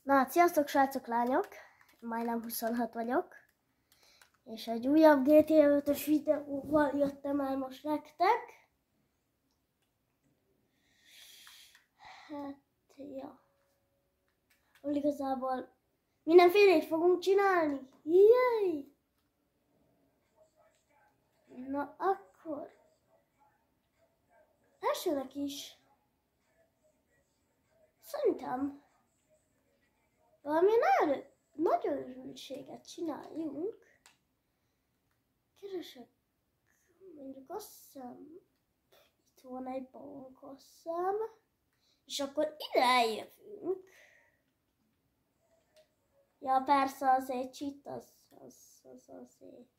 Na, sziasztok srácok, lányok! Majdnem 26 vagyok. És egy újabb GTA 5-ös videóval jöttem el most nektek. Hát, ja. Igazából mindenfélét fogunk csinálni. Jaj! Na akkor. Elsőnek is. Szerintem valami nagy örültséget csináljunk. Keresek, mondjuk azt hiszem, itt van egy bank, azt hiszem, és akkor ide eljövünk. Ja, persze azért cheat, az azért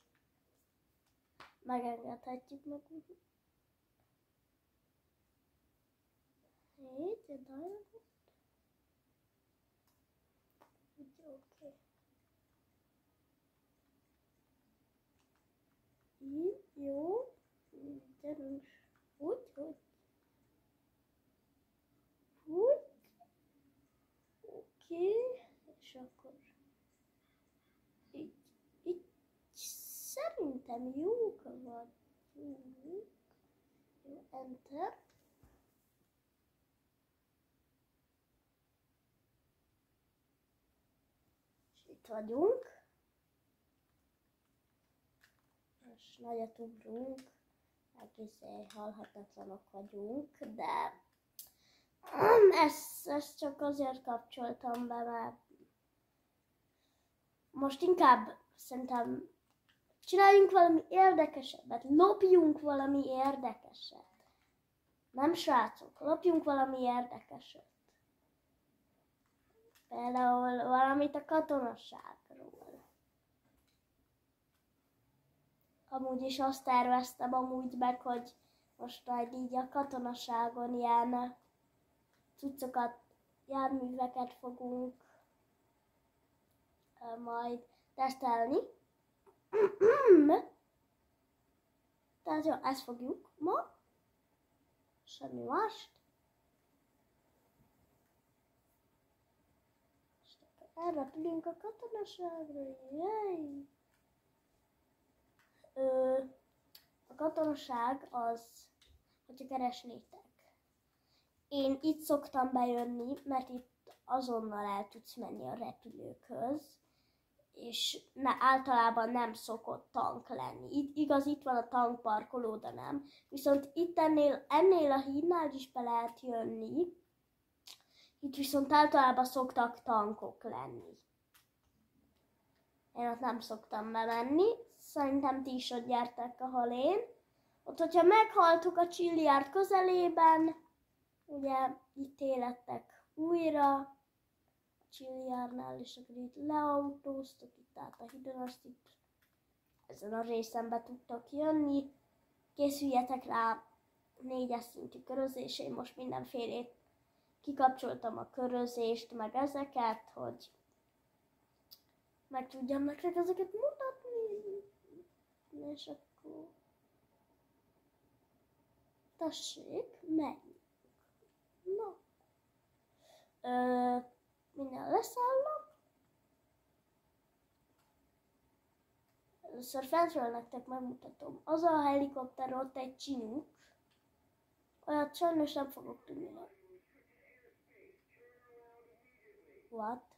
megengedhetjük magunknak. Itt, oké. Így, jó. Gyerünk. Úgy. Oké. És akkor így. Szerintem jók vagyunk. Jó, enter. Itt vagyunk, és nagyot ugrunk, egészen halhatatlanok vagyunk, de ezt csak azért kapcsoltam be, mert most inkább szerintem csináljunk valami érdekesebbet, lopjunk valami érdekeset. Nem srácok, lopjunk valami érdekeset. Például valamit a katonaságról. Amúgy is azt terveztem amúgy meg, hogy most majd így a katonaságon ilyen cuccokat, járműveket fogunk majd tesztelni. Tehát jó, ezt fogjuk ma. Semmi mást. Elrepülünk a katonaságra, jaj! A katonaság az, hogyha keresnétek. Én itt szoktam bejönni, mert itt azonnal el tudsz menni a repülőkhöz, és általában nem szokott tank lenni. Igaz, itt van a tankparkoló, de nem. Viszont itt ennél a hídnál is be lehet jönni. Itt viszont általában szoktak tankok lenni. Én ott nem szoktam bemenni. Szerintem ti is ott gyertek, ahol én. Ott, hogyha meghaltuk a Chiliárd közelében, ugye itt élettek újra a Chiliárdnál, és akkor itt leautóztok, itt át a hídon, azt itt ezen a részen be tudtok jönni. Készüljetek rá 4-es szintű körözés, én most mindenfélét kikapcsoltam, a körözést, meg ezeket, hogy meg tudjam nektek ezeket mutatni. És akkor tessék, menjünk. Na. Minden leszállok. Először fentről nektek megmutatom. Az a helikopter ott egy Chinook. Olyat sajnos nem fogok tudni. What?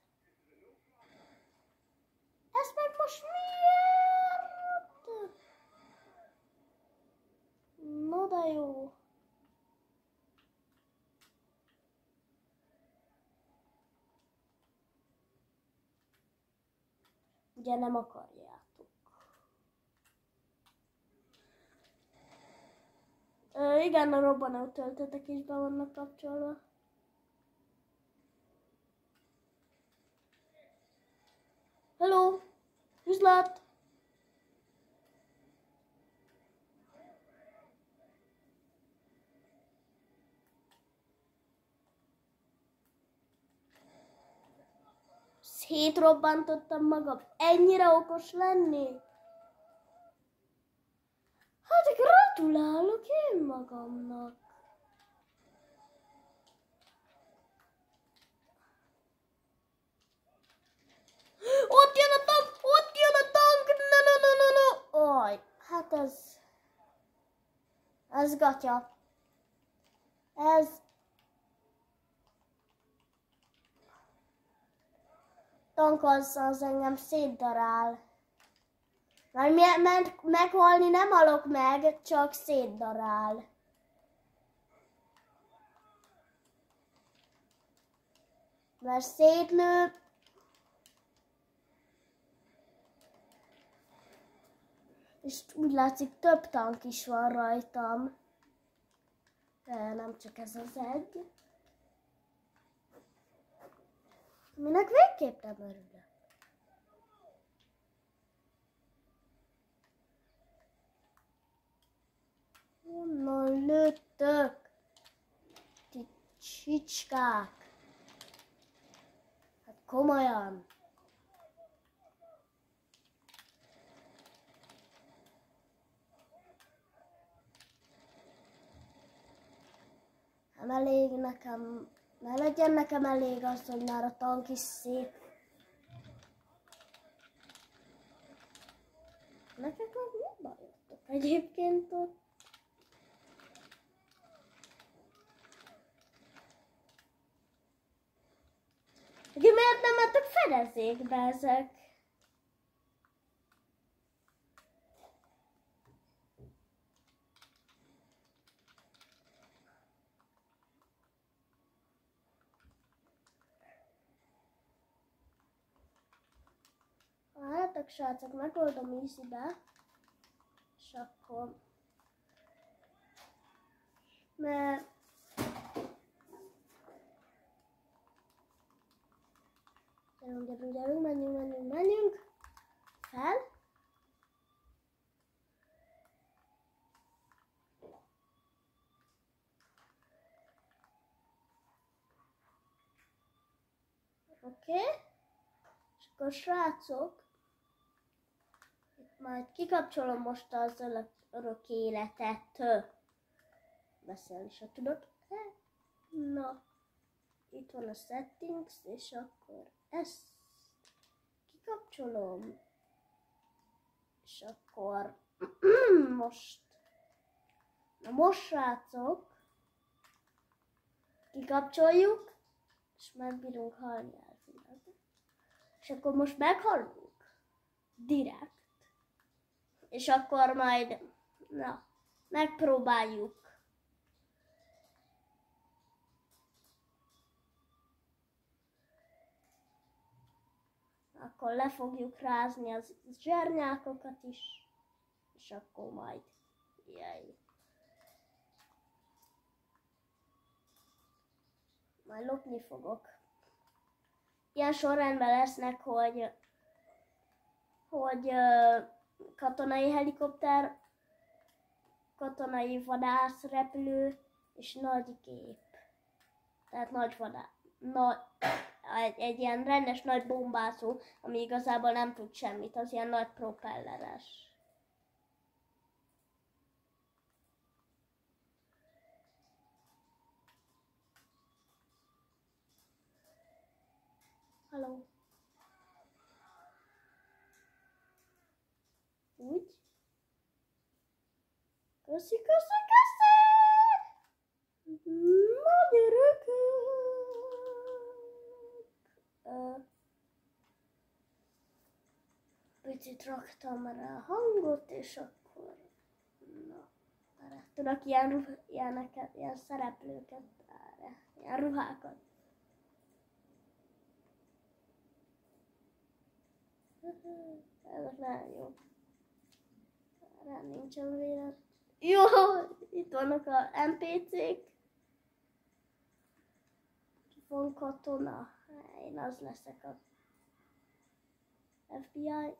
Ez meg most miért? No de jó. Ugye nem akarjátok. Igen, a robbanó töltetek is be vannak kapcsolva. Hello! Üzlet! Szétrobbantottam magam. Ennyire okos lennék? Hát gratulálok én magamnak. ez gatya. Ez tank az engem szétdarál. Mert meghalni nem halok meg, csak szétdarál. Mert szétlő. És úgy látszik, több tank is van rajtam. De nem csak ez az egy. Minek végképp nem örülök. Honnan lőttök? Ti csicskák. Hát komolyan. Nem elég nekem, ne legyen nekem elég az, hogy már a tank is szép. Nektek meg mi bajotok egyébként ott? Miért nem mentek fedezékbe ezek? Várjátok, srácok, megoldom easy-be. És akkor... Mert... Gyerünk, menjünk. Fel. Oké. És akkor srácok, itt majd kikapcsolom most az örök életet. Beszélni se tudok. Na, itt van a settings, és akkor ezt kikapcsolom. És akkor most, na most srácok, kikapcsoljuk, és megbírunk halni elvileg. És akkor most meghalunk. Direkt. És akkor majd, na, megpróbáljuk. Akkor le fogjuk rázni az zsernyákokat is. És akkor majd, jaj. Majd lopni fogok. Ilyen sorrendben lesznek, hogy katonai helikopter, katonai vadászrepülő és nagy gép. Tehát nagy egy ilyen rendes nagy bombázó, ami igazából nem tud semmit, az ilyen nagy propelleres. Halló. Úgy. Köszi. Na gyerekek. Picit raktam rá a hangot, és akkor... Na, erre tudok ilyen szereplőket, ilyen ruhákat. Ezek nagyon jó. Erre nincsen vélet. Jó, itt vannak a NPC-k. Van katona. Én az leszek a FBI.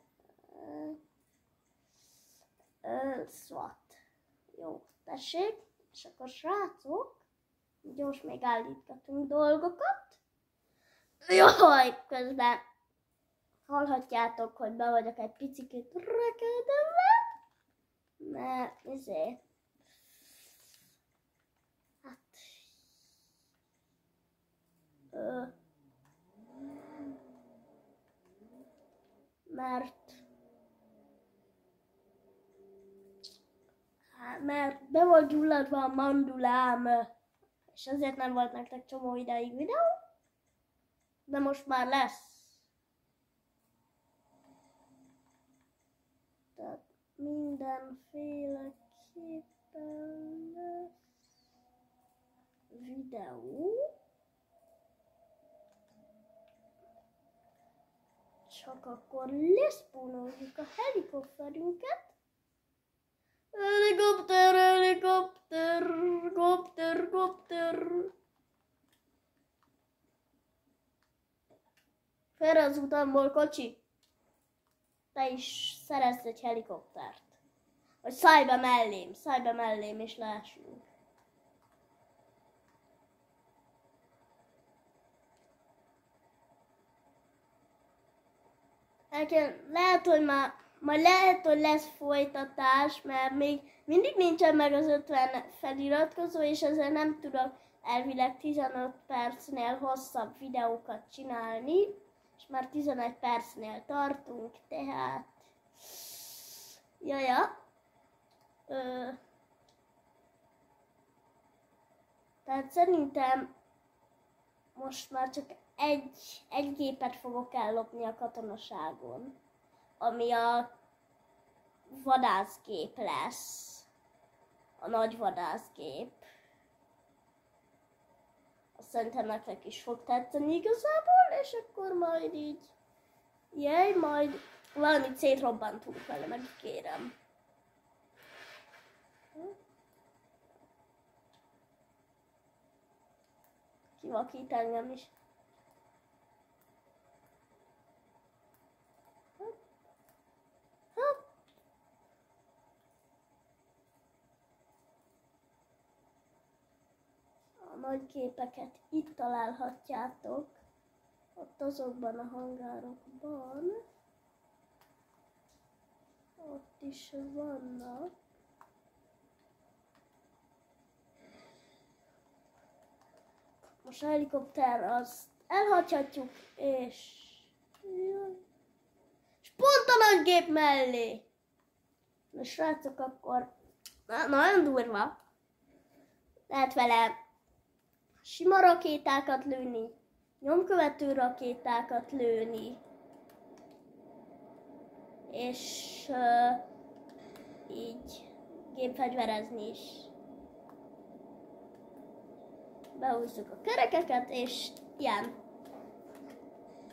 SWAT. Jó, tessék. És akkor srácok, gyors még állítgatunk dolgokat. Jaj, közben hallhatjátok, hogy be vagyok egy picikét rekedve. Mert hát mert mert be volt gyulladva a mandulám, és ezért nem volt nektek csomó ideig videó, de most már lesz. Tehát mindenféleképpen lesz videó. Csak akkor leszpónoljuk a helikopterünket. Helikopter, helikopter, kopter, kopter. Félre az utamból, kocsi. Te is szerezz egy helikoptert. Vagy szállj be mellém, és lássunk. Lehet, hogy majd lehet, hogy lesz folytatás, mert még mindig nincsen meg az 50 feliratkozó, és ezzel nem tudok elvileg 15 percnél hosszabb videókat csinálni, és már 11 percnél tartunk, tehát... Jaja. Tehát szerintem most már csak egy gépet fogok ellopni a katonaságon, ami a vadászgép lesz. A nagy vadászgép. Azt szerintem nektek is fog tetszeni igazából, és akkor majd így... majd valamit szétrobbantunk vele, megígérem. Kivakít engem is. A nagy képeket itt találhatjátok, ott azokban a hangárokban. Ott is vannak. Most a helikopter azt elhagyhatjuk, és pont a nagy gép mellé. Na srácok, akkor nagyon durva. Lehet vele sima rakétákat lőni, nyomkövető rakétákat lőni, és így gépfegyverezni is. Behúzzuk a kerekeket, és ilyen.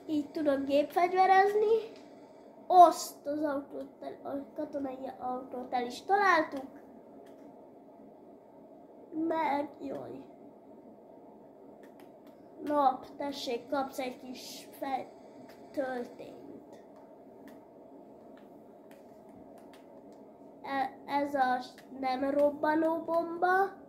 Így tudok gépfegyverezni. Azt az autót, a katonai autót el is találtuk. Meg, jaj. Nap, tessék, kapsz egy kis töltényt. Ez a nem robbanó bomba.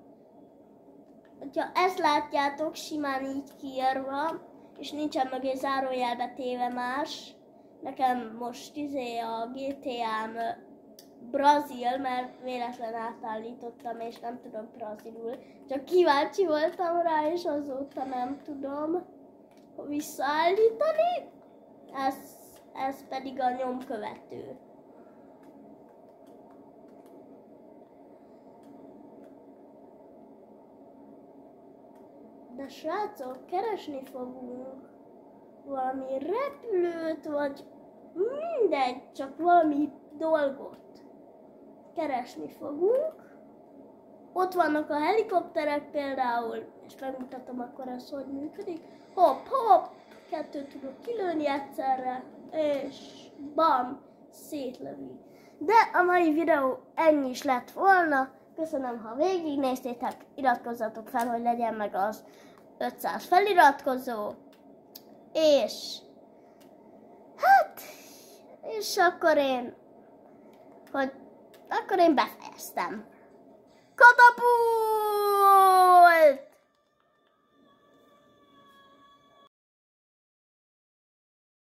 Ha ezt látjátok simán így kiírva, és nincsen mögé zárójelbe téve más, nekem most a GTA-m brazil, mert véletlen átállítottam, és nem tudom brazilul. Csak kíváncsi voltam rá, és azóta nem tudom visszaállítani. Ez pedig a nyomkövető. De srácok, keresni fogunk valami repülőt, vagy mindegy, csak valami dolgot keresni fogunk. Ott vannak a helikopterek például, és megmutatom akkor ezt, hogy működik. Hopp, hopp, 2 tudok kilőni egyszerre, és bam, szétlövi. De a mai videó ennyi is lett volna. Köszönöm, ha végignéztétek, iratkozzatok fel, hogy legyen meg az 500 feliratkozó, és hát, és akkor én befejeztem. Katapult!